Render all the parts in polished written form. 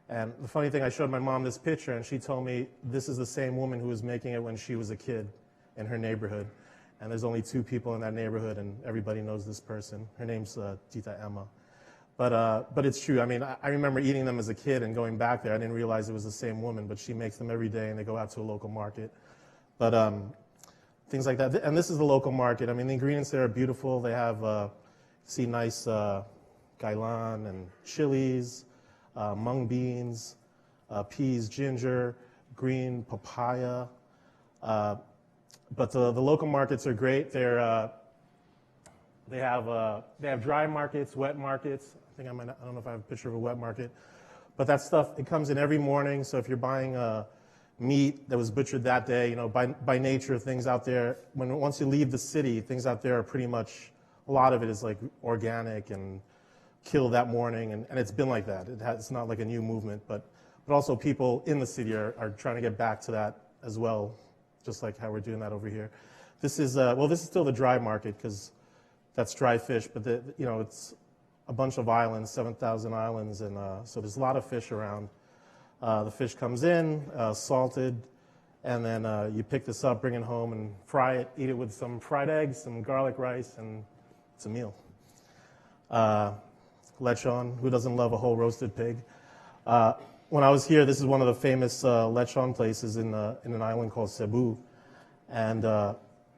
And the funny thing, I showed my mom this picture, and she told me this is the same woman who was making it when she was a kid in her neighborhood. And there's only 2 people in that neighborhood, and everybody knows this person. Her name's Tita Emma. But it's true. I mean, I remember eating them as a kid and going back there. I didn't realize it was the same woman, but she makes them every day, and they go out to a local market. But things like that. And this is the local market. I mean, the ingredients there are beautiful. They have, see nice gailan and chilies, mung beans, peas, ginger, green papaya. But the local markets are great. They have dry markets, wet markets. I don't know if I have a picture of a wet market. But that stuff, it comes in every morning. So if you're buying meat that was butchered that day, you know, by nature, things out there, once you leave the city, things out there are pretty much, a lot of it is like organic and killed that morning. And it's been like that. It's not like a new movement. But also people in the city are trying to get back to that as well, just like how we're doing that over here. This is, this is still the dry market because that's dry fish, but it's a bunch of islands, 7,000 islands, and so there's a lot of fish around. The fish comes in, salted, and then you pick this up, bring it home, and fry it, eat it with some fried eggs, some garlic rice, and it's a meal. Lechon, who doesn't love a whole roasted pig? When I was here, this is one of the famous lechon places in an island called Cebu, and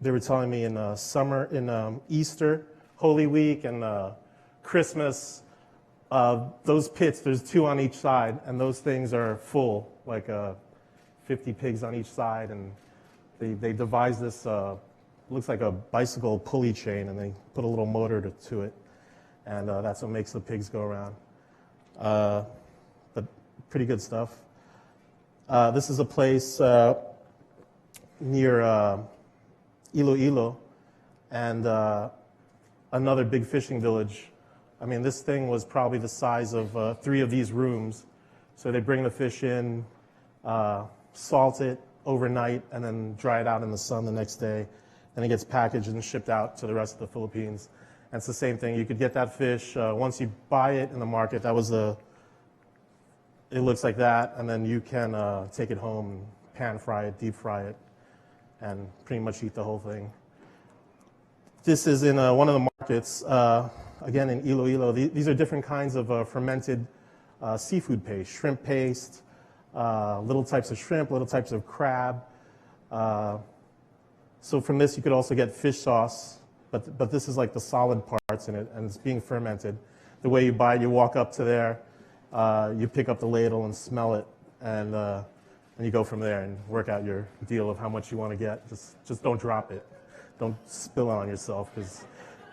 they were telling me in summer, in Easter, Holy Week, and Christmas, those pits, there's 2 on each side, and those things are full, like 50 pigs on each side, and they devised this, looks like a bicycle pulley chain, and they put a little motor to it, and that's what makes the pigs go around. But pretty good stuff. This is a place near Iloilo, and another big fishing village. I mean, this thing was probably the size of 3 of these rooms. So they bring the fish in, salt it overnight, and then dry it out in the sun the next day. Then it gets packaged and shipped out to the rest of the Philippines. And it's the same thing. You could get that fish once you buy it in the market. It looks like that, and then you can take it home and pan fry it, deep fry it, and pretty much eat the whole thing. This is in one of the markets, again in Iloilo. These are different kinds of fermented seafood paste, shrimp paste, little types of shrimp, little types of crab. So from this you could also get fish sauce, but this is like the solid parts in it, and it's being fermented. The way you buy it, you walk up to there, you pick up the ladle and smell it, and you go from there and work out your deal of how much you want to get. Just don't drop it. Don't spill it on yourself, because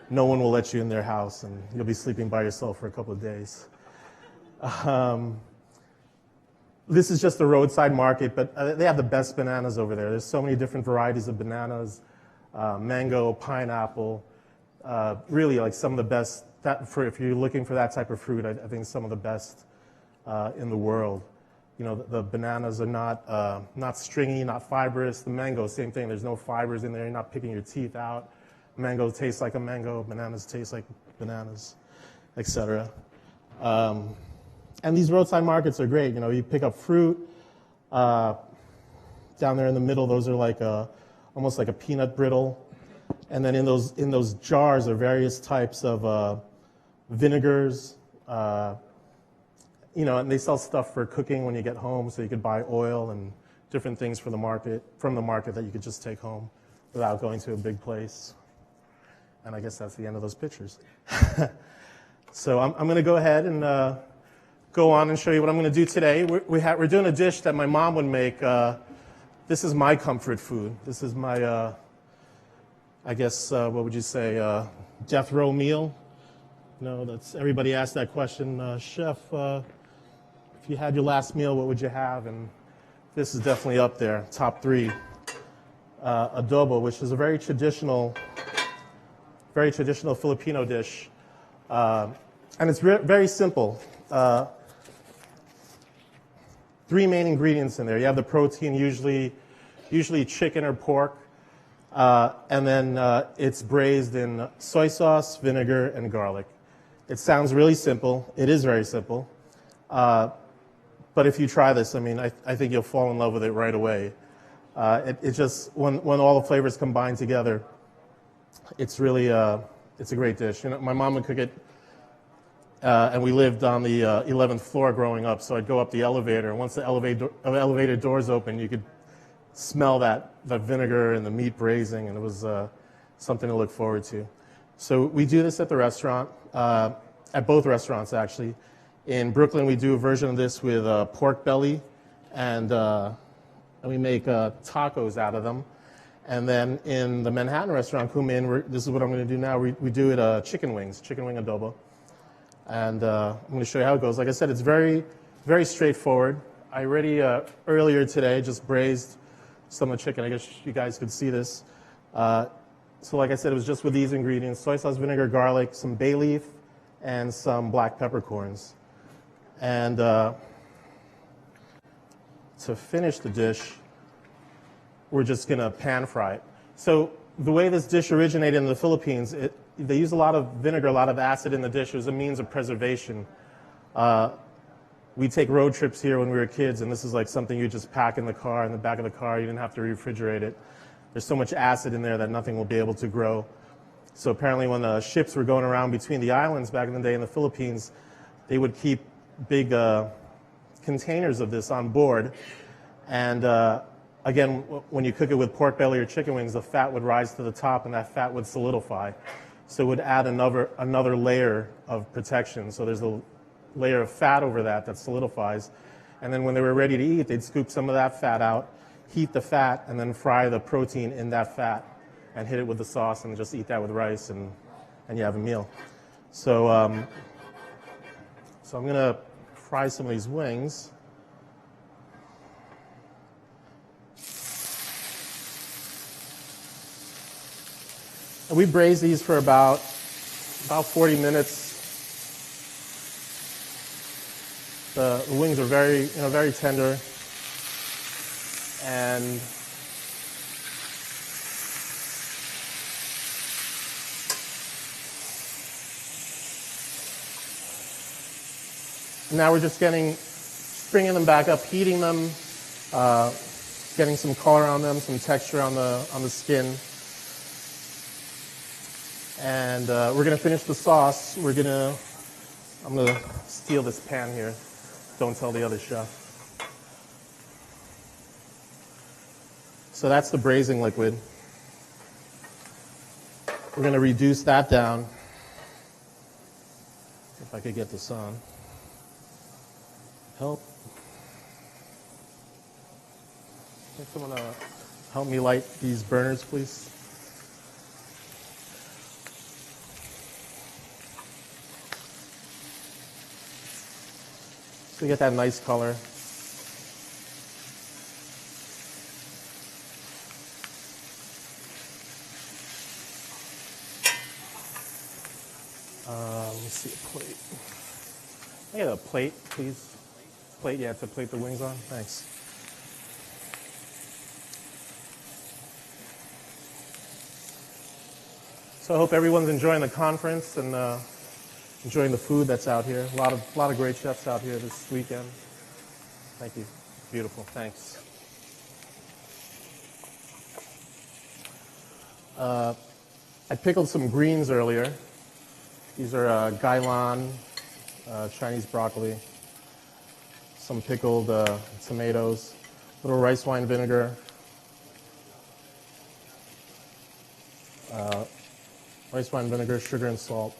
no one will let you in their house, and you'll be sleeping by yourself for a couple of days. This is just a roadside market, but they have the best bananas over there. There's so many different varieties of bananas, mango, pineapple, really like some of the best. If you're looking for that type of fruit, I think some of the best in the world. You know, the bananas are not stringy, not fibrous. The mango, same thing. There's no fibers in there. You're not picking your teeth out. Mango tastes like a mango. Bananas taste like bananas, etc. And these roadside markets are great. You know, you pick up fruit. Down there in the middle, those are like almost like a peanut brittle. And then in those jars are various types of vinegars. You know, and they sell stuff for cooking when you get home, so you could buy oil and different things from the market that you could just take home without going to a big place. And I guess that's the end of those pictures. So I'm going to go ahead and go on and show you what I'm going to do today. We're doing a dish that my mom would make. This is my comfort food. This is my, I guess, what would you say, death row meal? You know, everybody asks that question, Chef, if you had your last meal, what would you have? And this is definitely up there, top 3. Adobo, which is a very traditional Filipino dish. And it's very simple. 3 main ingredients in there. You have the protein, usually chicken or pork. And then it's braised in soy sauce, vinegar, and garlic. It sounds really simple. It is very simple. But if you try this, I mean, I think you'll fall in love with it right away. It just, when all the flavors combine together, it's really, it's a great dish. You know, my mom would cook it, and we lived on the 11th floor growing up, so I'd go up the elevator, and once the elevator doors open, you could smell that vinegar and the meat braising, and it was something to look forward to. So we do this at the restaurant, at both restaurants actually. In Brooklyn, we do a version of this with pork belly, and we make tacos out of them. And then in the Manhattan restaurant, Cuisines, this is what I'm going to do now. We do it chicken wings, chicken wing adobo. And I'm going to show you how it goes. Like I said, it's very, very straightforward. I already, earlier today, just braised some of the chicken. I guess you guys could see this. So like I said, it was just with these ingredients: soy sauce, vinegar, garlic, some bay leaf, and some black peppercorns. And to finish the dish, we're just going to pan fry it. So the way this dish originated in the Philippines, they use a lot of vinegar, a lot of acid in the dish as a means of preservation. We take road trips here when we were kids, and this is like something you just pack in the car, in the back of the car. You didn't have to refrigerate it. There's so much acid in there that nothing will be able to grow. So apparently when the ships were going around between the islands back in the day in the Philippines, they would keep big containers of this on board. And again, when you cook it with pork belly or chicken wings, the fat would rise to the top and that fat would solidify. So it would add another layer of protection. So there's a layer of fat over that solidifies. And then when they were ready to eat, they'd scoop some of that fat out, heat the fat, and then fry the protein in that fat and hit it with the sauce and just eat that with rice, and you have a meal. So, so I'm going to fry some of these wings. And we braise these for about 40 minutes. The wings are very tender, and now we're just bringing them back up, heating them, getting some color on them, some texture on the skin. And we're going to finish the sauce. I'm going to steal this pan here. Don't tell the other chef. So that's the braising liquid. We're going to reduce that down. If I could get this on. Help. Can someone help me light these burners, please? So you get that nice color. Let me see a plate. Can I get a plate, please? Plate, yeah, to plate the wings on. Thanks. So I hope everyone's enjoying the conference and enjoying the food that's out here. A lot of great chefs out here this weekend. Thank you. Beautiful. Thanks. I pickled some greens earlier. These are gailan, Chinese broccoli, some pickled tomatoes, a little rice wine vinegar, sugar and salt.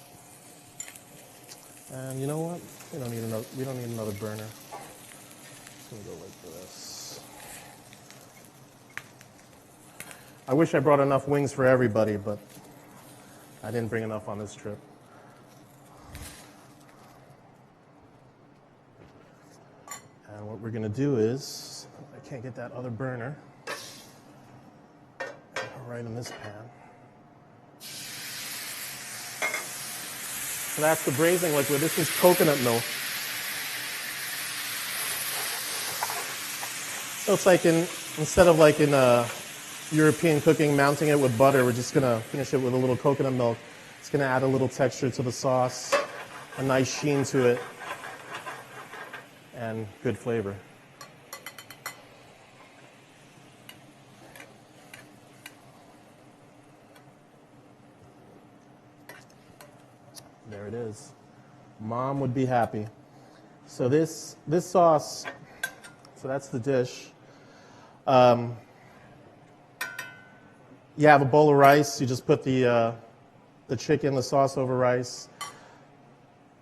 And you know what? We don't need another burner. Just gonna go like this. I wish I brought enough wings for everybody, but I didn't bring enough on this trip. And what we're gonna do is, I can't get that other burner, right in this pan. So that's the braising liquid. This is coconut milk. So it's like instead of like in European cooking, mounting it with butter, we're just gonna finish it with a little coconut milk. It's gonna add a little texture to the sauce, a nice sheen to it. and good flavor. There it is. Mom would be happy. So this sauce, so that's the dish. You have a bowl of rice. You just put the chicken, the sauce over rice.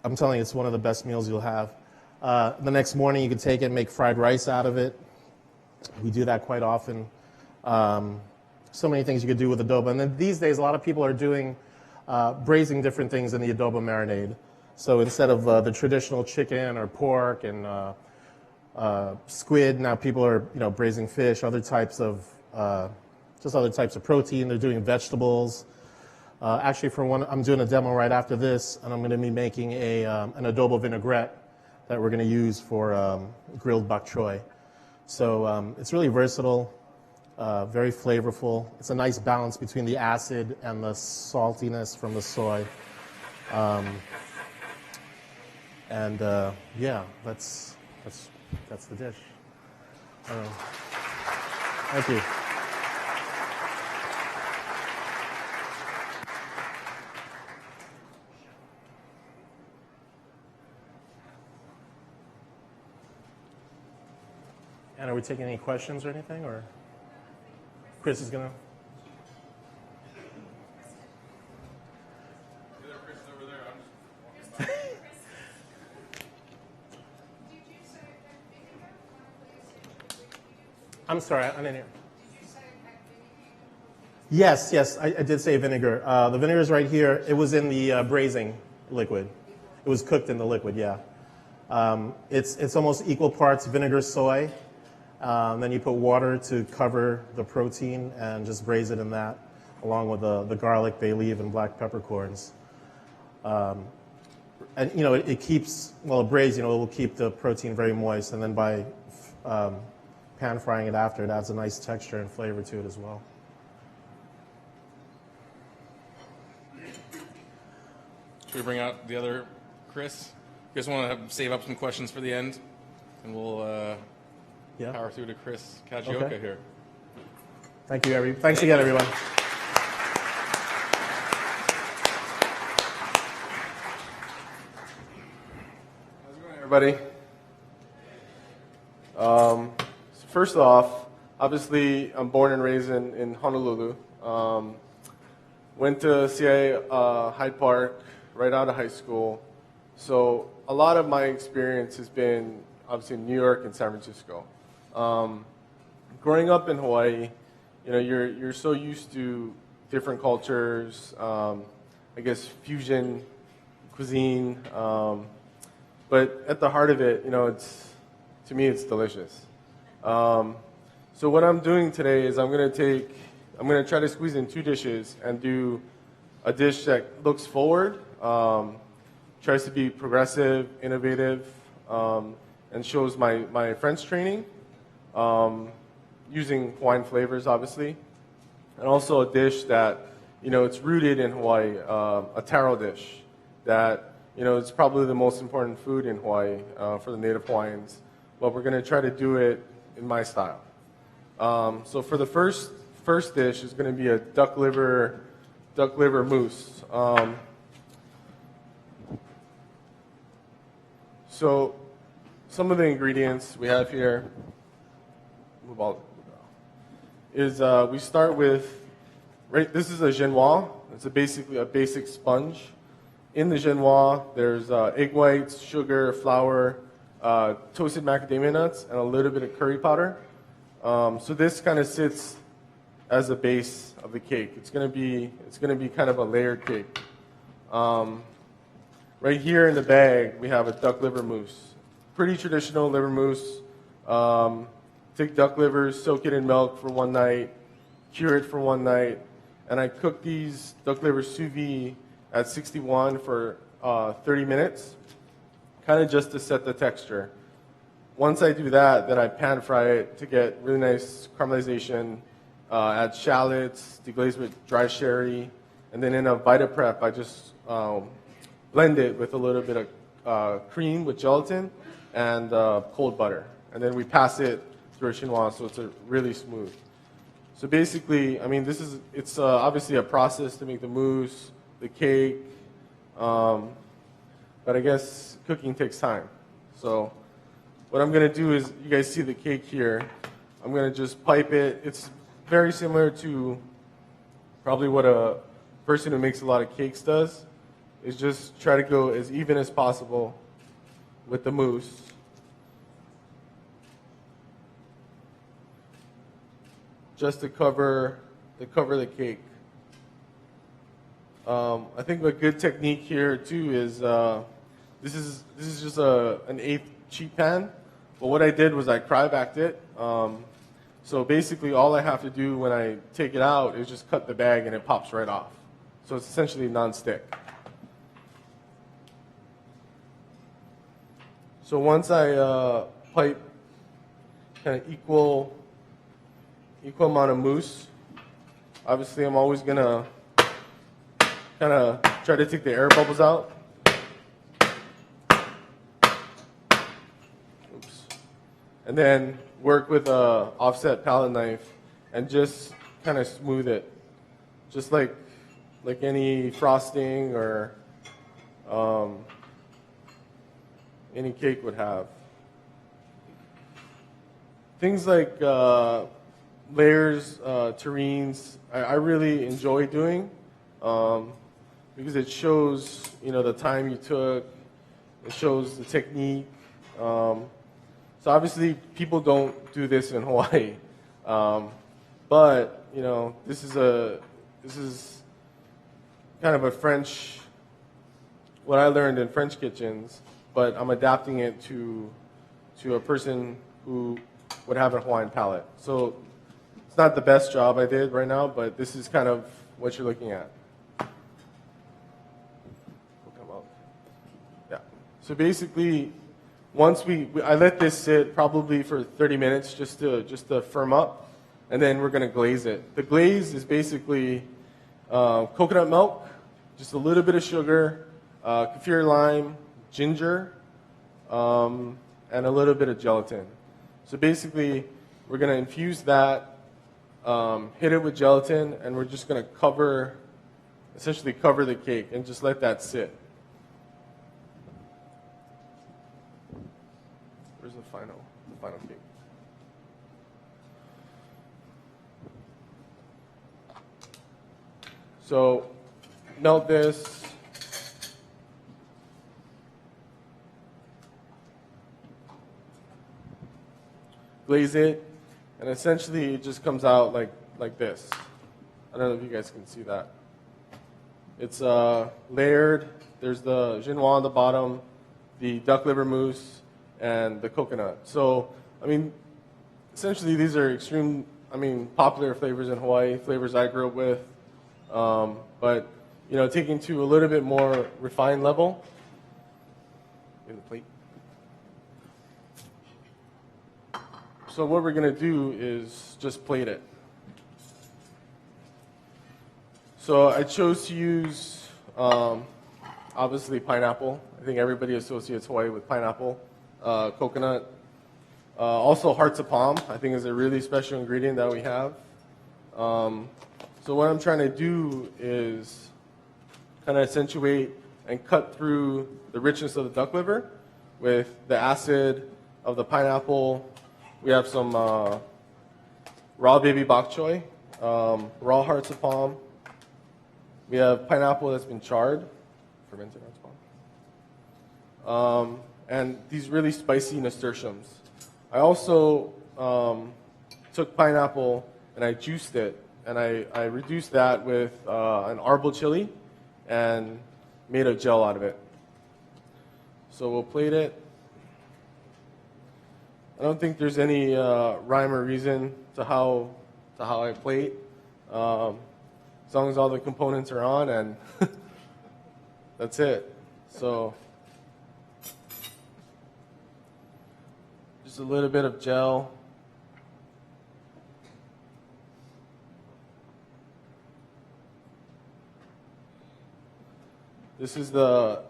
I'm telling you, it's one of the best meals you'll have. The next morning, you can take it and make fried rice out of it. We do that quite often. So many things you could do with adobo. And then these days, a lot of people are doing braising different things in the adobo marinade. So instead of the traditional chicken or pork and squid, now people are braising fish, other types of protein. They're doing vegetables. Actually, for one, I'm doing a demo right after this, and I'm going to be making an adobo vinaigrette that we're going to use for grilled bok choy. So it's really versatile, very flavorful. It's a nice balance between the acid and the saltiness from the soy. Yeah, that's the dish. Thank you. And are we taking any questions or anything, or Chris is gonna? Chris is over there. I'm sorry, I didn't hear. Yes, I did say vinegar. The vinegar is right here. It was in the braising liquid. It was cooked in the liquid, yeah. It's almost equal parts vinegar, soy. Then you put water to cover the protein and just braise it in that, along with the garlic, bay leaf, and black peppercorns. And it keeps, it braised, it will keep the protein very moist. And then by pan frying it after, it adds a nice texture and flavor to it as well. Should we bring out the other Chris? You guys want to save up some questions for the end? And we'll power through to Chris Kajioka here. Thank you, Thanks again, everyone. How's it going, everybody? First off, obviously, I'm born and raised in Honolulu. Went to CIA Hyde Park right out of high school. So a lot of my experience has been obviously in New York and San Francisco. Growing up in Hawaii, you're so used to different cultures, I guess fusion cuisine, but at the heart of it, to me, it's delicious. So what I'm doing today is I'm going to try to squeeze in two dishes and do a dish that looks forward, tries to be progressive, innovative, and shows my French training, using Hawaiian flavors, obviously, and also a dish that, it's rooted in Hawaii, a taro dish that, it's probably the most important food in Hawaii for the native Hawaiians, but we're going to try to do it in my style. So for the first dish is going to be a duck liver mousse. So some of the ingredients we have here is we start with, this is a genoa. It's basically a basic sponge. In the genoa, there's egg whites, sugar, flour, toasted macadamia nuts, and a little bit of curry powder. So this kind of sits as the base of the cake. It's gonna be kind of a layered cake. Right here in the bag, we have a duck liver mousse. Pretty traditional liver mousse. Take duck livers, soak it in milk for one night, cure it for one night, and I cook these duck livers sous vide at 61 for 30 minutes, kind of just to set the texture. Once I do that, then I pan fry it to get really nice caramelization, add shallots, deglaze with dry sherry, and then in a Vita Prep, I just blend it with a little bit of cream with gelatin, and cold butter. And then we pass it through a chinois so it's really smooth. So basically, I mean, it's obviously a process to make the mousse, the cake, but I guess cooking takes time. So what I'm going to do is, you guys see the cake here. I'm going to just pipe it. It's very similar to probably what a person who makes a lot of cakes does, is just try to go as even as possible with the mousse. Just to cover the cake. I think a good technique here too is this is just an eighth sheet pan, but what I did was I cry-backed it. So basically, all I have to do when I take it out is just cut the bag, and it pops right off. So it's essentially non-stick. So once I pipe kind of equal amount of mousse, obviously I'm always gonna kind of try to take the air bubbles out. Oops. And then work with a offset palette knife and just kind of smooth it, just like any frosting or any cake would have. Things like layers, terrines, I really enjoy doing because it shows, the time you took. It shows the technique. So obviously, people don't do this in Hawaii, but this is kind of a French, what I learned in French kitchens, but I'm adapting it to a person who would have a Hawaiian palate. So it's not the best job I did right now, but this is kind of what you're looking at. Yeah. So basically, once I let this sit probably for 30 minutes just to firm up, and then we're going to glaze it. The glaze is basically coconut milk, just a little bit of sugar, kaffir lime, ginger, and a little bit of gelatin. So basically, we're going to infuse that, hit it with gelatin, and we're just going to essentially cover the cake and just let that sit. Where's the final cake? So melt this. Glaze it, and essentially it just comes out like this. I don't know if you guys can see that. It's layered. There's the chinois on the bottom, the duck liver mousse, and the coconut. So, essentially these are popular flavors in Hawaii, flavors I grew up with. But, taking to a little bit more refined level. In the plate. So what we're going to do is just plate it. So I chose to use, obviously, pineapple. I think everybody associates Hawaii with pineapple, coconut. Also, hearts of palm, I think, is a really special ingredient that we have. So what I'm trying to do is kind of accentuate and cut through the richness of the duck liver with the acid of the pineapple. We have some raw baby bok choy, raw hearts of palm. We have pineapple that's been charred, fermented hearts of palm. And these really spicy nasturtiums. I also took pineapple and I juiced it, and I reduced that with an arbol chili and made a gel out of it. So we'll plate it. I don't think there's any rhyme or reason to how I plate, as long as all the components are on, and that's it. So just a little bit of gel. This is the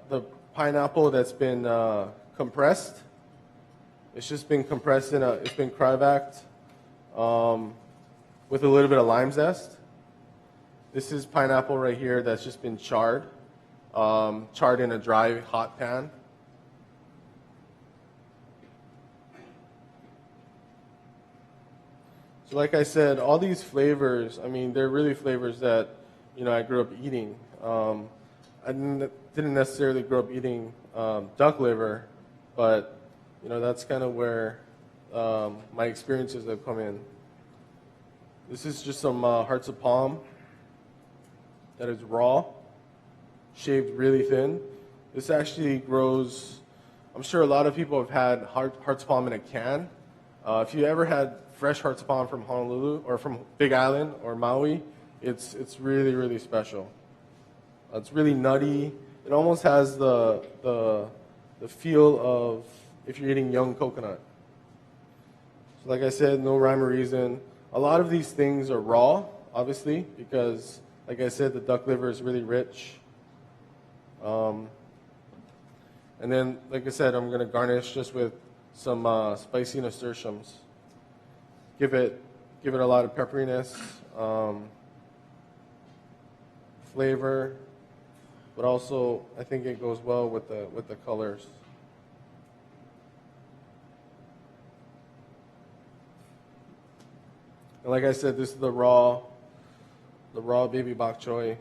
pineapple that's been compressed. It's just been compressed it's been cryovac with a little bit of lime zest. This is pineapple right here that's just been charred in a dry, hot pan. So like I said, all these flavors, I mean, they're really flavors that, I grew up eating. I didn't necessarily grow up eating duck liver, but, that's kind of where my experiences have come in. This is just some hearts of palm that is raw, shaved really thin. This actually grows, I'm sure a lot of people have had hearts of palm in a can. If you ever had fresh hearts of palm from Honolulu or from Big Island or Maui, it's really, really special. It's really nutty. It almost has the feel of if you're eating young coconut. So like I said, no rhyme or reason. A lot of these things are raw, obviously, because like I said, the duck liver is really rich. And then, like I said, I'm going to garnish just with some spicy nasturtiums. Give it a lot of pepperiness, flavor, but also I think it goes well with the colors. And like I said, this is the raw baby bok choy.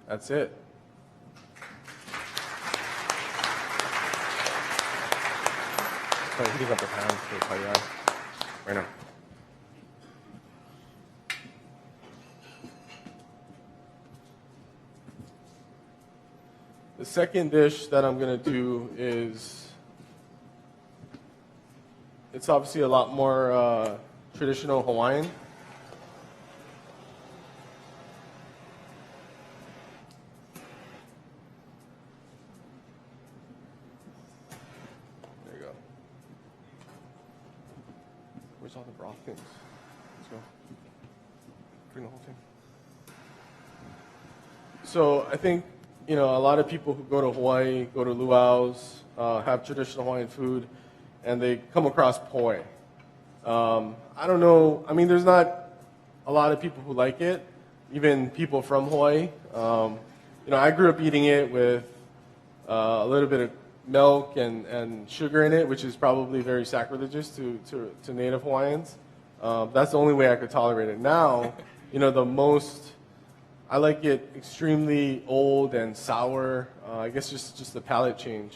That's it. So heating up the pan for the payai right now. The second dish that I'm going to do is, it's obviously a lot more traditional Hawaiian. There you go. Where's all the broth things? Let's go. Bring the whole thing. So I think, a lot of people who go to Hawaii, go to luau's, have traditional Hawaiian food, and they come across poi. I don't know. I mean, there's not a lot of people who like it, even people from Hawaii. I grew up eating it with a little bit of milk and sugar in it, which is probably very sacrilegious to native Hawaiians. That's the only way I could tolerate it. Now, I like it extremely old and sour. I guess just the palate change.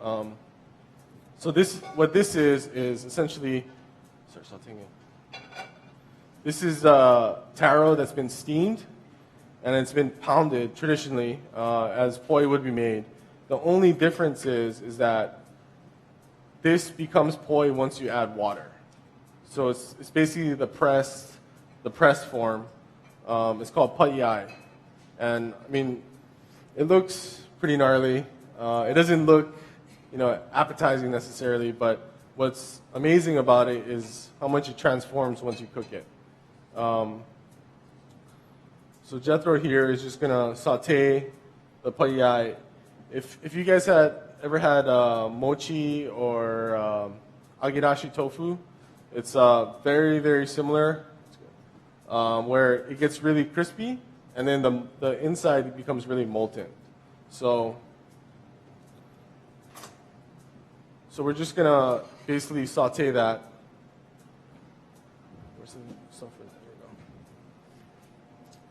So what this is essentially, start sauteing it. This is taro that's been steamed, and it's been pounded traditionally as poi would be made. The only difference is that this becomes poi once you add water. So it's basically the pressed form. It's called paiai, and I mean, it looks pretty gnarly. It doesn't look, appetizing necessarily, but what's amazing about it is how much it transforms once you cook it. So Jethro here is just gonna saute the paiai. If you guys ever had mochi or agedashi tofu, it's very, very similar. Where it gets really crispy, and then the inside becomes really molten. So we're just gonna basically saute that. Where's the stuff? There we go.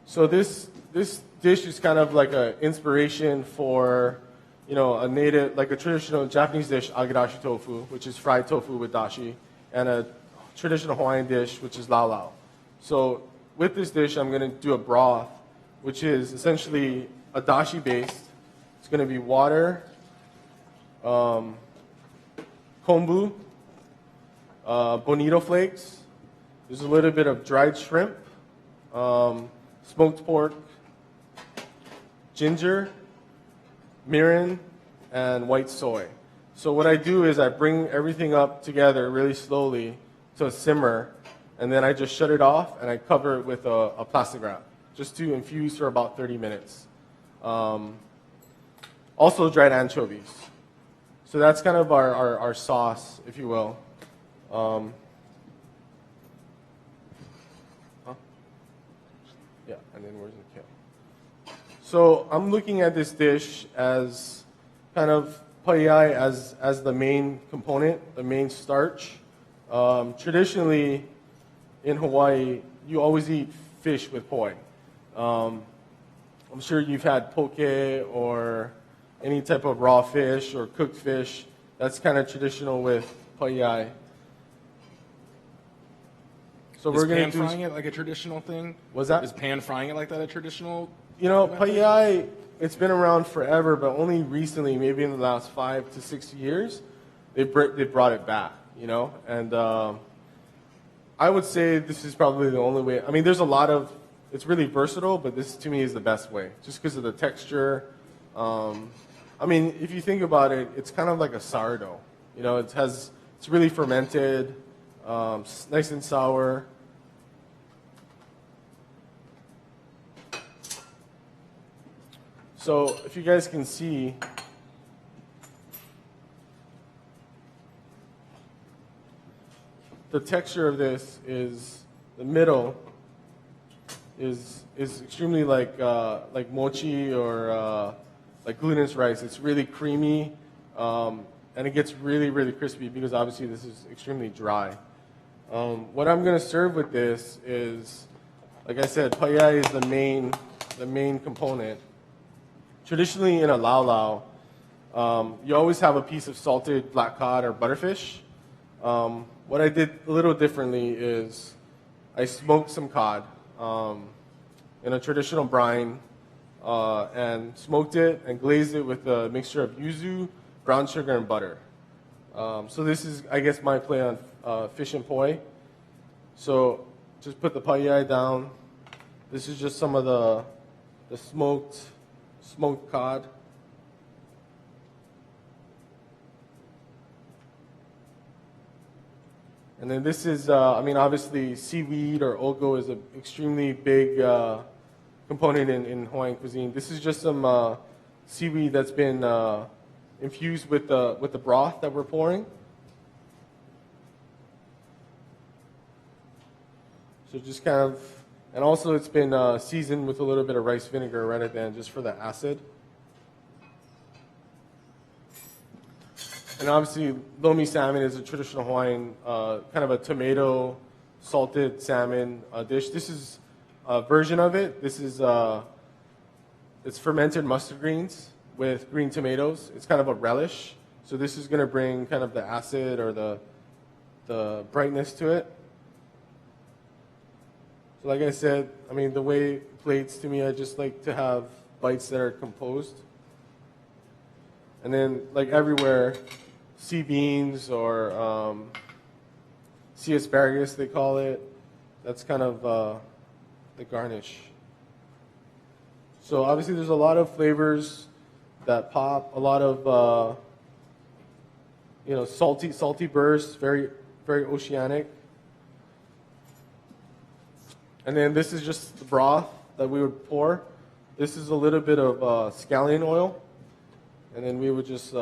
So this dish is kind of like an inspiration for a native, like a traditional Japanese dish, agedashi tofu, which is fried tofu with dashi, and a traditional Hawaiian dish, which is lau lau. So with this dish, I'm going to do a broth, which is essentially a dashi based. It's going to be water, kombu, bonito flakes. There's a little bit of dried shrimp, smoked pork, ginger, mirin, and white soy. So what I do is I bring everything up together really slowly to a simmer, and then I just shut it off and I cover it with a plastic wrap just to infuse for about 30 minutes. Also dried anchovies. So that's kind of our sauce, if you will. Yeah, and then where's the kale? So I'm looking at this dish as kind of paella as the main component, the main starch. Traditionally, in Hawaii, you always eat fish with poi. I'm sure you've had poke or any type of raw fish or cooked fish. That's kind of traditional with paella. So Is pan frying it like a traditional thing? What's that? Is pan frying it like that a traditional? You know, paella, it's been around forever, but only recently, maybe in the last 5 to 6 years, they brought it back, you know? And I would say this is probably the only way. I mean, there's a lot of, it's really versatile, but this to me is the best way, just because of the texture. I mean, if you think about it, it's kind of like a sourdough. You know, it's really fermented, nice and sour. So if you guys can see, the texture of this is, the middle is extremely like mochi or like glutinous rice. It's really creamy, and it gets really, really crispy because obviously this is extremely dry. What I'm going to serve with this is, like I said, paella is the main component. Traditionally in a lau lau, you always have a piece of salted black cod or butterfish. What I did a little differently is I smoked some cod in a traditional brine and smoked it and glazed it with a mixture of yuzu, brown sugar, and butter. So this is, I guess, my play on fish and poi. So just put the paella down. This is just some of the smoked cod. And then this is, I mean, obviously seaweed or ogo is an extremely big component in Hawaiian cuisine. This is just some seaweed that's been infused with the broth that we're pouring. So just kind of, and also it's been seasoned with a little bit of rice vinegar right at the end just for the acid. And obviously, lomi salmon is a traditional Hawaiian, kind of a tomato salted salmon dish. This is a version of it. This is, it's fermented mustard greens with green tomatoes. It's kind of a relish. So this is going to bring kind of the acid or the brightness to it. So like I said, I mean, the way plates to me, I just like to have bites that are composed. And then, like everywhere, sea beans or sea asparagus, they call it. That's kind of the garnish. So obviously there's a lot of flavors that pop, a lot of salty bursts, very, very oceanic. And then this is just the broth that we would pour. This is a little bit of scallion oil, and then we would just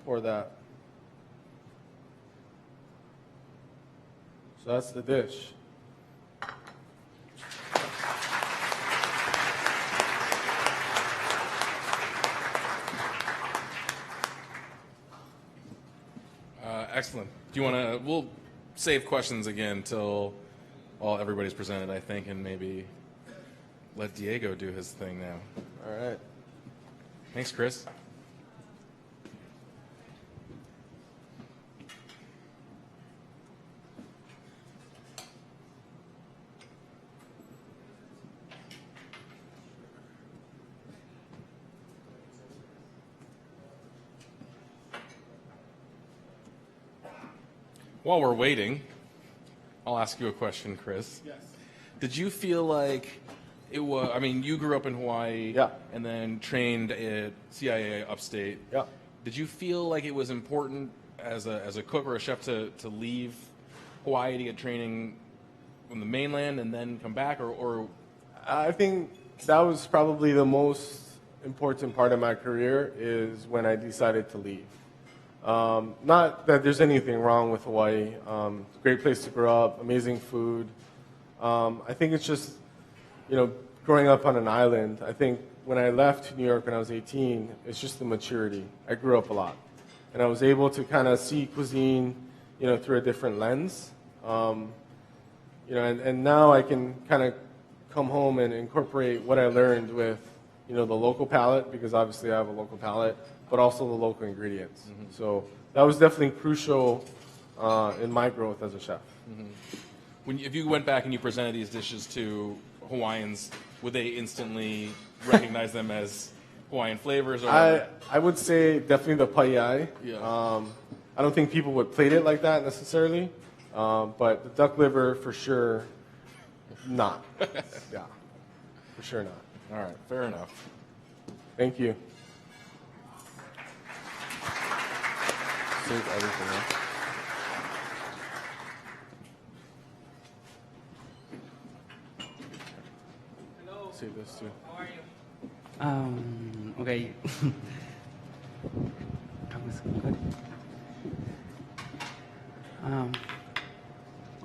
pour that. So that's the dish. Excellent. Do you want to? We'll save questions again till everybody's presented, I think, and maybe let Diego do his thing now. All right. Thanks, Chris. While we're waiting, I'll ask you a question, Chris. Yes. Did you feel like it was, I mean, you grew up in Hawaii and then trained at CIA upstate. Yeah. Did you feel like it was important as a cook or a chef to leave Hawaii to get training on the mainland and then come back, or I think that was probably the most important part of my career is when I decided to leave. Not that there's anything wrong with Hawaii. Great place to grow up, amazing food. I think it's just, growing up on an island, I think when I left New York when I was 18, it's just the maturity. I grew up a lot. And I was able to kind of see cuisine, through a different lens. And now I can kind of come home and incorporate what I learned with, the local palate, because obviously I have a local palate, but also the local ingredients. Mm-hmm. So that was definitely crucial in my growth as a chef. Mm-hmm. If you went back and you presented these dishes to Hawaiians, would they instantly recognize them as Hawaiian flavors? Or I would say definitely the pa'iai. Yeah. I don't think people would plate it like that necessarily, but the duck liver for sure not. Yeah, for sure not. All right, fair enough. Thank you. Save everything else. Hello. Save this too. How are you? Okay. That was good.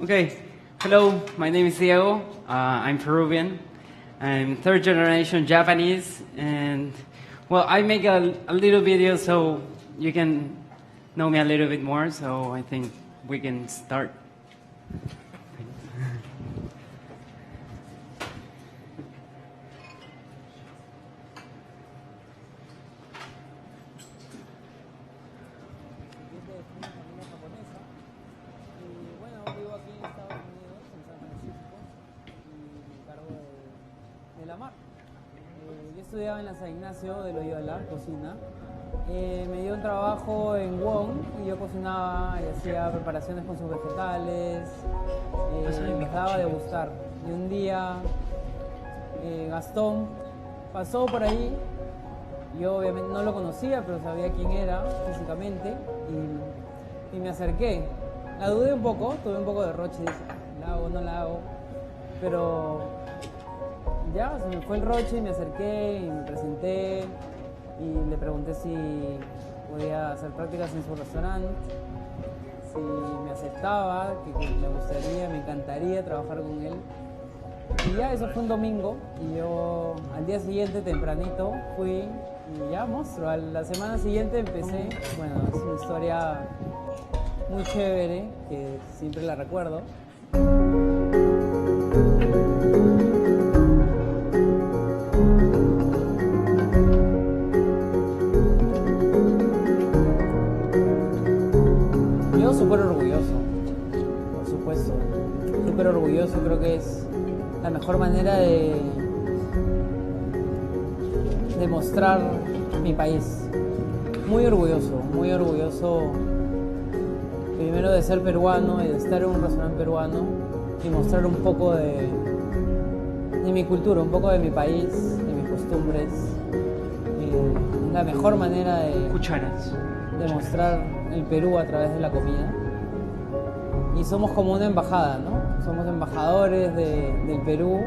Okay. Hello, my name is Diego. I'm Peruvian. I'm third generation Japanese, and well, I make a little video so you can know me a little bit more. So I think we can start. Yo estudiaba en la San Ignacio de Loyola, cocina. Me dio un trabajo en Wong y yo cocinaba y hacía preparaciones con sus vegetales. Me daba a degustar. Y un día Gastón pasó por ahí. Yo obviamente no lo conocía, pero sabía quién era físicamente y me acerqué. La dudé un poco, tuve un poco de roche y dije, ¿la hago o no la hago? Pero ya, se me fue el roche y me acerqué y me presenté y le pregunté si podía hacer prácticas en su restaurante, si me aceptaba, que me gustaría, me encantaría trabajar con él. Y ya, eso fue un domingo y yo al día siguiente tempranito fui y ya, monstruo. A la semana siguiente empecé. Bueno, es una historia muy chévere que siempre la recuerdo. Yo súper orgulloso, por supuesto, súper orgulloso. Creo que es la mejor manera de mostrar mi país. Muy orgulloso primero de ser peruano y de estar en un restaurante peruano y mostrar un poco de mi cultura, un poco de mi país, de mis costumbres. Es la mejor manera de mostrar el Perú a través de la comida. Y somos como una embajada, ¿no? Somos embajadores del Perú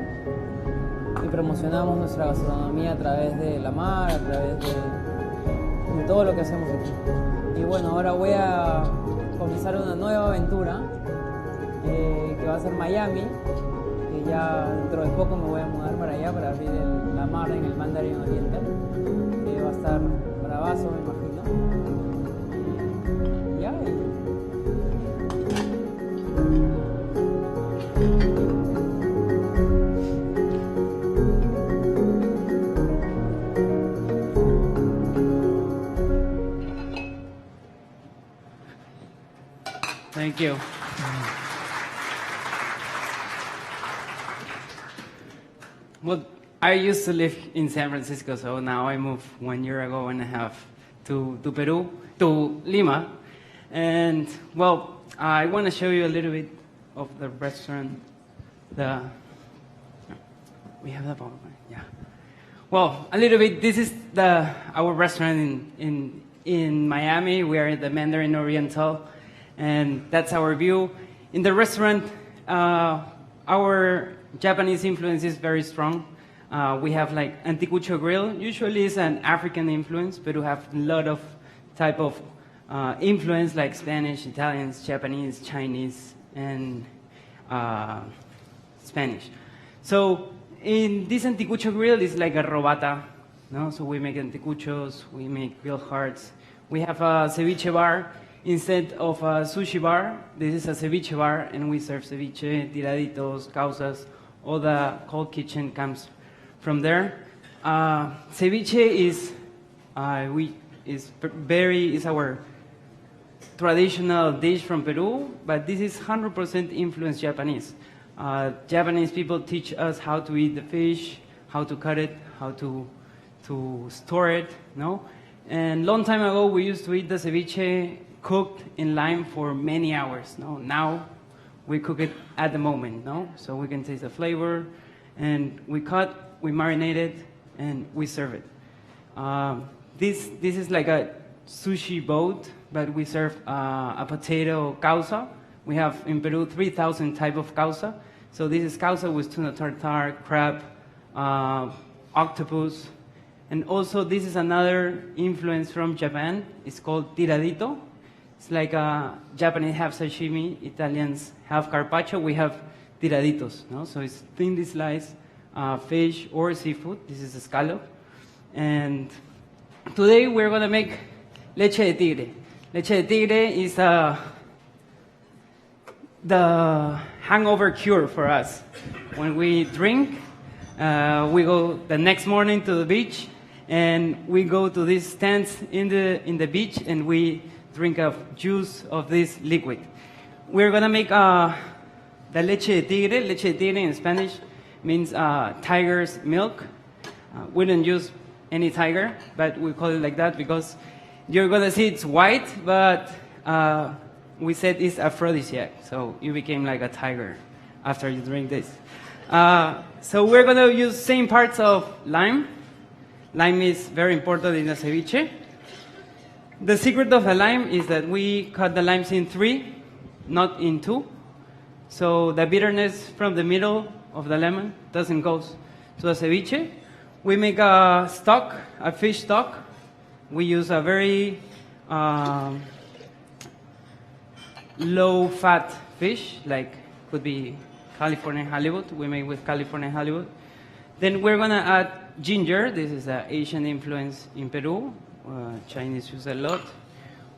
y promocionamos nuestra gastronomía a través de la mar, a través de todo lo que hacemos aquí. Y bueno, ahora voy a comenzar una nueva aventura que va a ser Miami, que ya dentro de poco me voy a mudar para allá para abrir la mar en el Mandarin Oriental, que va a estar bravazo, me imagino. Y ya. Thank you. Well, I used to live in San Francisco, so now I moved 1 year ago and a half to Peru, to Lima. And, well, I want to show you a little bit of the restaurant. We have the PowerPoint, yeah. Well, a little bit, this is our restaurant in Miami. We are at the Mandarin Oriental. And that's our view. In the restaurant, our our Japanese influence is very strong. We have like anticucho grill. Usually it's an African influence, but we have a lot of type of influence like Spanish, Italians, Japanese, Chinese, and Spanish. So in this anticucho grill is like a robata. No? So we make anticuchos, we make grilled hearts. We have a ceviche bar instead of a sushi bar. This is a ceviche bar, and we serve ceviche, tiraditos, causas. All the cold kitchen comes from there. Ceviche is our traditional dish from Peru, but this is 100% influenced Japanese. Japanese people teach us how to eat the fish, how to cut it, how to store it, no? And long time ago, we used to eat the ceviche cooked in lime for many hours, no? Now, we cook it at the moment, no? So we can taste the flavor, and we cut, we marinate it, and we serve it. This is like a sushi boat, but we serve a potato causa. We have in Peru 3,000 type of causa. So this is causa with tuna tartare, crab, octopus. And also this is another influence from Japan. It's called tiradito. It's like Japanese have sashimi, Italians have carpaccio, we have tiraditos. No? So it's thinly sliced fish or seafood. This is a scallop. And today we're going to make leche de tigre. Leche de tigre is the hangover cure for us. When we drink, we go the next morning to the beach, and we go to these stands in the beach, and we drink a juice of this liquid. We're gonna make the leche de tigre. Leche de tigre in Spanish means tiger's milk. We don't use any tiger, but we call it like that because you're gonna see it's white, but we said it's aphrodisiac, so you became like a tiger after you drink this. So we're gonna use same parts of lime. Lime is very important in the ceviche. The secret of the lime is that we cut the limes in 3, not in 2. So the bitterness from the middle of the lemon doesn't go to the ceviche. We make a stock, a fish stock. We use a very low-fat fish, like could be California halibut. We make with California halibut. Then we're gonna add ginger. This is an Asian influence in Peru. Chinese use a lot.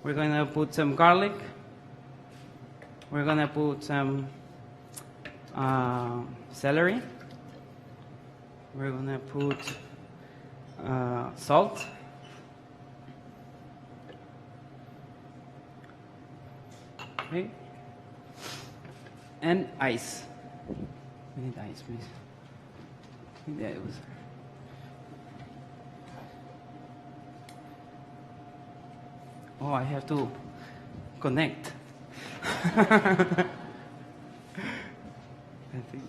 We're gonna put some garlic. We're gonna put some celery. We're gonna put salt. Okay. And ice. We need ice, please. Yeah, it was. Oh, I have to connect. I think.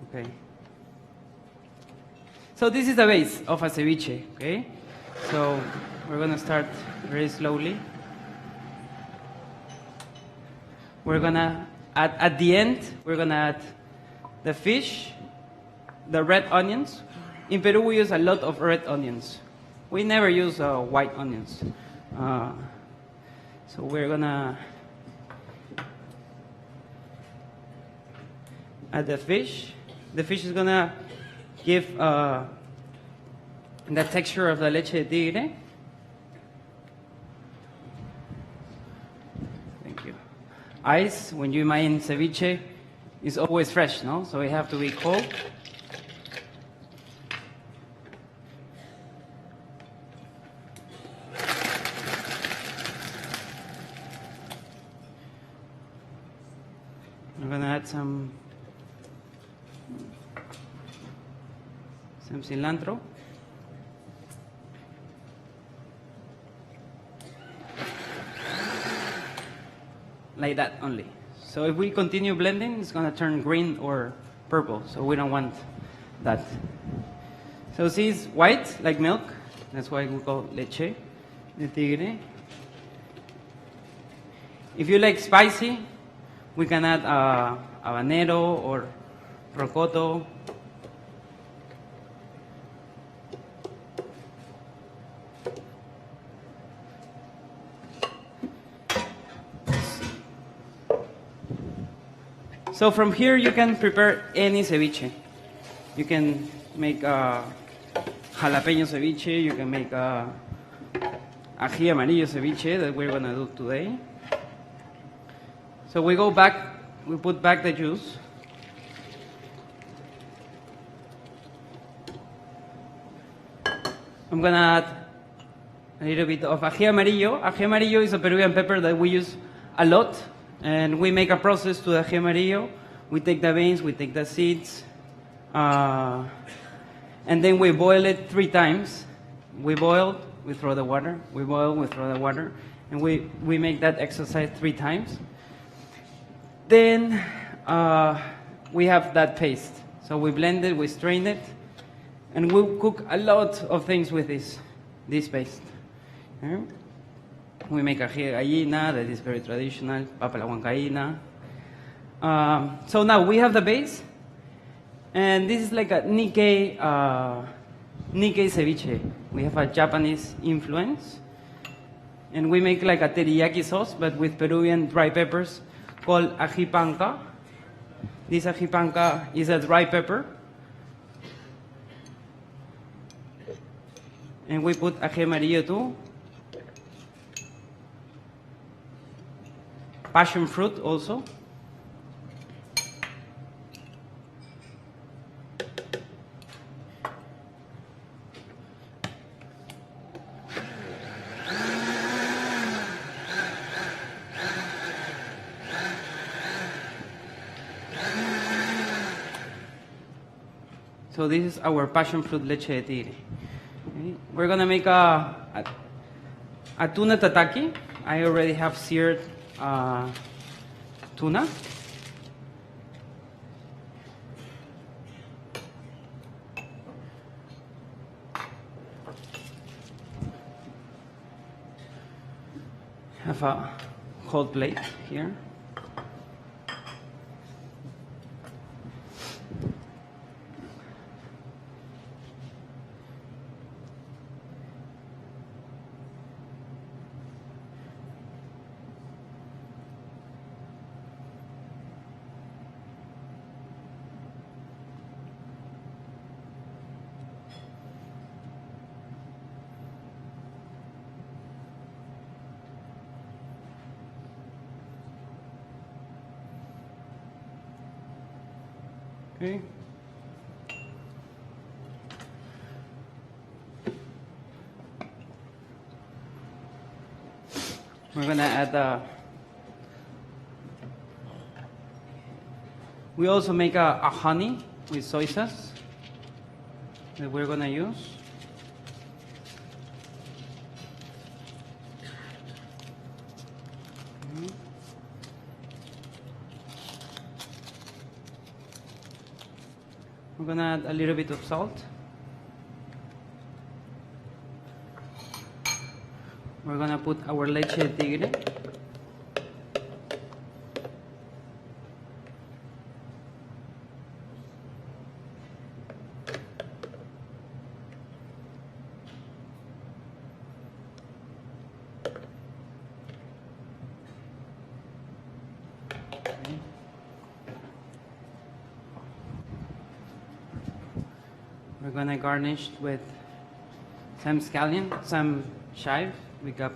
Okay. So this is the base of a ceviche, okay? So we're gonna start very slowly. We're gonna add, at the end, we're gonna add the fish, the red onions. In Peru, we use a lot of red onions. We never use white onions. So we're gonna add the fish. The fish is gonna give the texture of the leche de tigre. Thank you. Ice, when you mine ceviche, is always fresh, no? So it have to be cold. I'm gonna add some cilantro. Like that only. So if we continue blending, it's gonna turn green or purple. So we don't want that. So see, it's white like milk. That's why we call leche de tigre. If you like spicy, We can add habanero or rocoto. So from here you can prepare any ceviche. You can make jalapeño ceviche, you can make ají amarillo ceviche that we're gonna do today. So we go back, we put back the juice. I'm gonna add a little bit of ají amarillo. Ají amarillo is a Peruvian pepper that we use a lot, and we make a process to the ají amarillo. We take the veins, we take the seeds, and then we boil it 3 times. We boil, we throw the water, we boil, we throw the water, and we make that exercise 3 times. Then we have that paste. So we blend it, we strain it, and we cook a lot of things with this paste. Okay? We make ají de gallina, that is very traditional, papa la huancaína. So now we have the base, and this is like a Nikkei ceviche. We have a Japanese influence, and we make like a teriyaki sauce, but with Peruvian dry peppers called ají panca. This ají panca is a dry pepper, and we put ají amarillo too. Passion fruit also. So this is our passion fruit leche de tigre. Okay. We're gonna make a tuna tataki. I already have seared tuna. Have a cold plate here. Okay. We're gonna add we also make a honey with soy sauce that we're gonna use. We're gonna add a little bit of salt. We're gonna put our leche de tigre. We're gonna garnish with some scallion, some chive. We got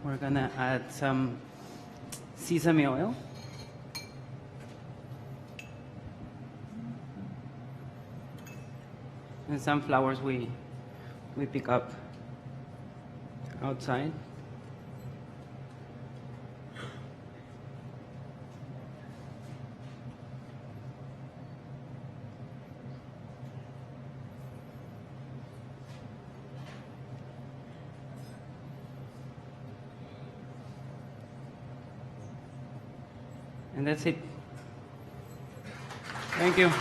we're gonna add some sesame oil. And some flowers we pick up outside. And that's it. Thank you.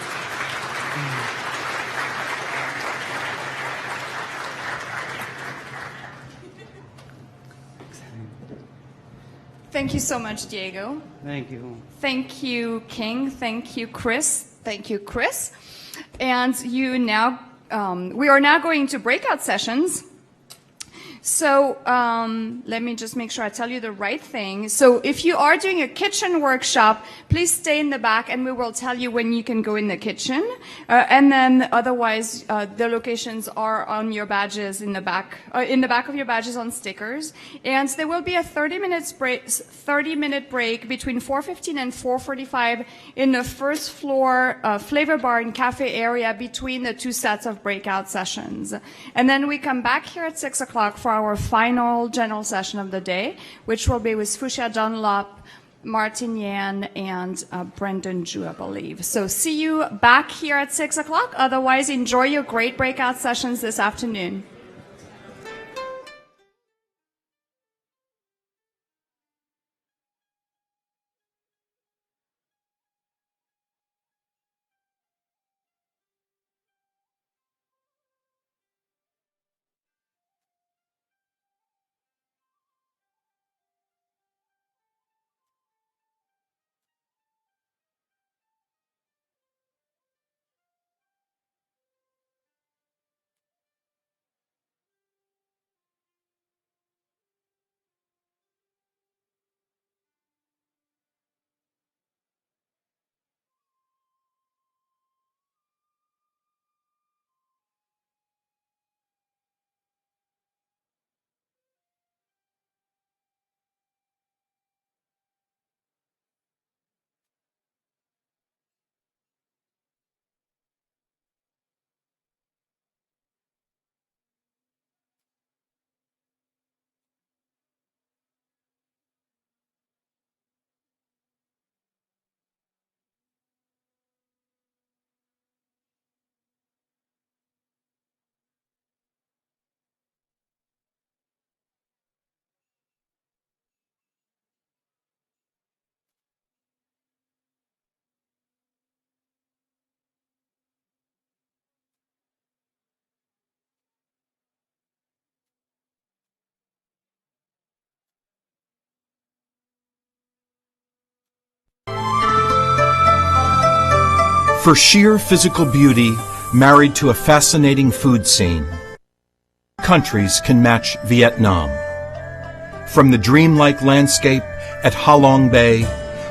Thank you so much, Diego. Thank you. Thank you, King. Thank you, Chris. Thank you, Chris. And you now, we are now going to breakout sessions. So let me just make sure I tell you the right thing. So if you are doing a kitchen workshop, please stay in the back and we will tell you when you can go in the kitchen. And then otherwise, the locations are on your badges in the back of your badges on stickers. And there will be a 30-minute break between 4:15 and 4:45 in the first floor flavor bar and cafe area between the two sets of breakout sessions. And then we come back here at 6 o'clock for our final general session of the day, which will be with Fuxia Dunlop, Martin Yan, and Brendan Zhu, I believe. So see you back here at 6 o'clock. Otherwise, enjoy your great breakout sessions this afternoon. For sheer physical beauty, married to a fascinating food scene, countries can match Vietnam. From the dreamlike landscape at Ha Long Bay,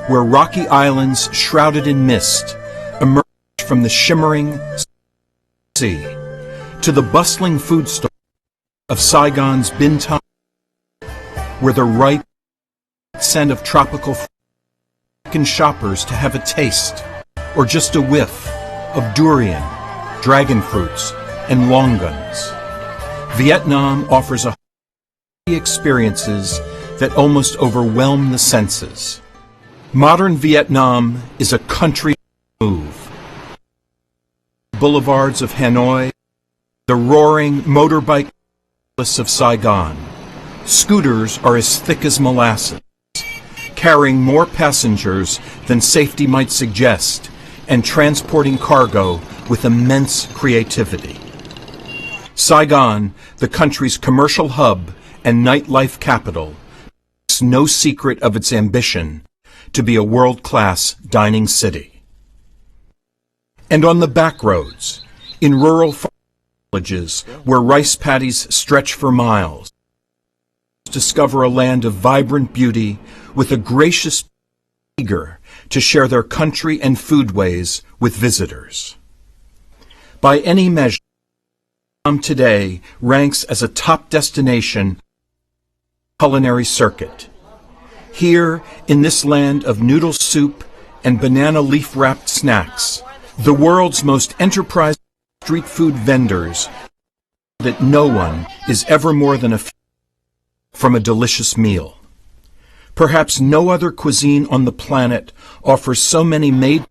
where rocky islands shrouded in mist emerge from the shimmering sea, to the bustling food store of Saigon's Bintang, where the ripe scent of tropical fruit beckons shoppers to have a taste or just a whiff of durian, dragon fruits, and longuns. Vietnam offers a experiences that almost overwhelm the senses. Modern Vietnam is a country move. Boulevards of Hanoi, the roaring motorbike of Saigon. Scooters are as thick as molasses, carrying more passengers than safety might suggest, and transporting cargo with immense creativity. Saigon, the country's commercial hub and nightlife capital, makes no secret of its ambition to be a world-class dining city. And on the back roads, in rural villages where rice paddies stretch for miles, discover a land of vibrant beauty with a gracious eager to share their country and foodways with visitors. By any measure, Vietnam today ranks as a top destination culinary circuit. Here, in this land of noodle soup and banana leaf-wrapped snacks, the world's most enterprising street food vendors that no one is ever more than a few from a delicious meal. Perhaps no other cuisine on the planet offers so many made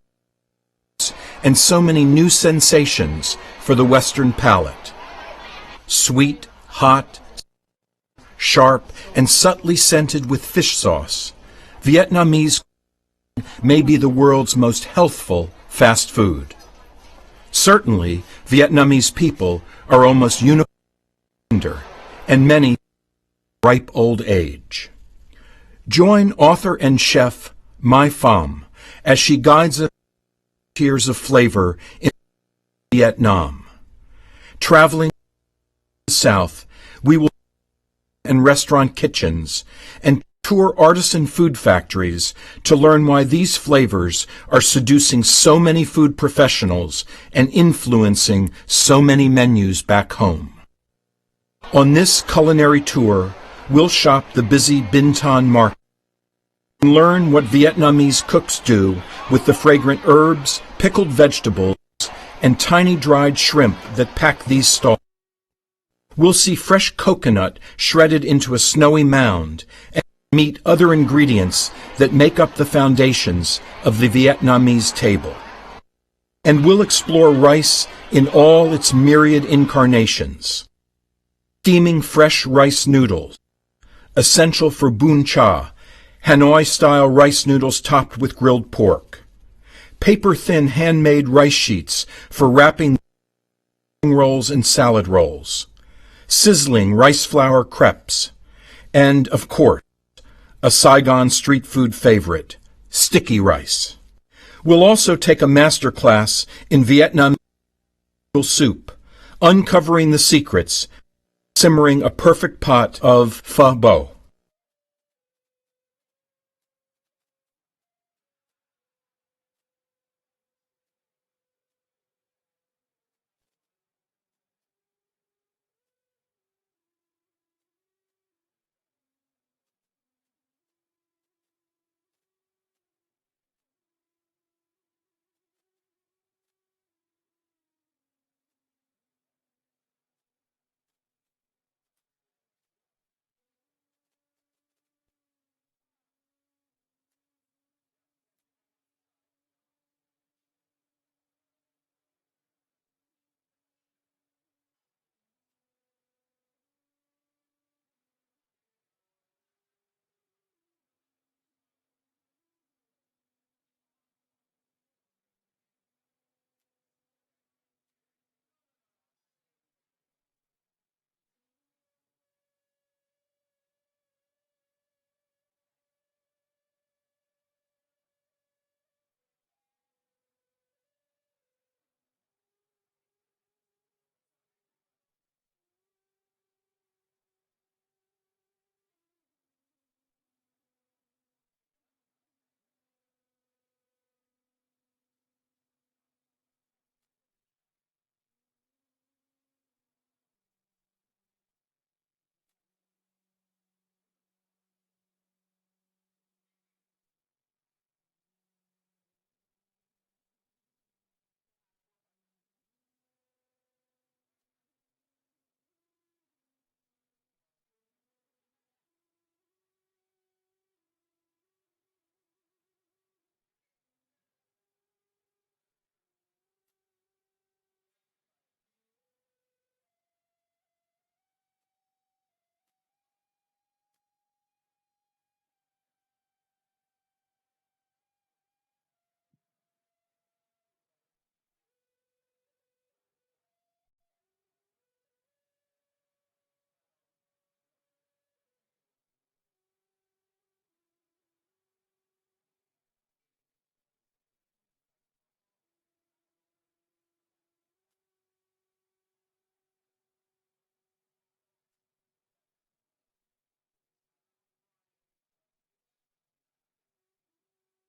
and so many new sensations for the Western palate. Sweet, hot, sharp, and subtly scented with fish sauce, Vietnamese may be the world's most healthful fast food. Certainly, Vietnamese people are almost uniformly and many ripe old age. Join author and chef Mai Pham as she guides us tears of flavor in Vietnam. Traveling to the south, we will and restaurant kitchens and tour artisan food factories to learn why these flavors are seducing so many food professionals and influencing so many menus back home. On this culinary tour, we'll shop the busy Binh Thanh market and learn what Vietnamese cooks do with the fragrant herbs, pickled vegetables, and tiny dried shrimp that pack these stalls. We'll see fresh coconut shredded into a snowy mound and meet other ingredients that make up the foundations of the Vietnamese table. And we'll explore rice in all its myriad incarnations. Steaming fresh rice noodles, essential for bún chả, Hanoi-style rice noodles topped with grilled pork. Paper-thin handmade rice sheets for wrapping rolls and salad rolls. Sizzling rice flour crepes. And, of course, a Saigon street food favorite, sticky rice. We'll also take a master class in Vietnamese soup, uncovering the secrets, simmering a perfect pot of pho bo.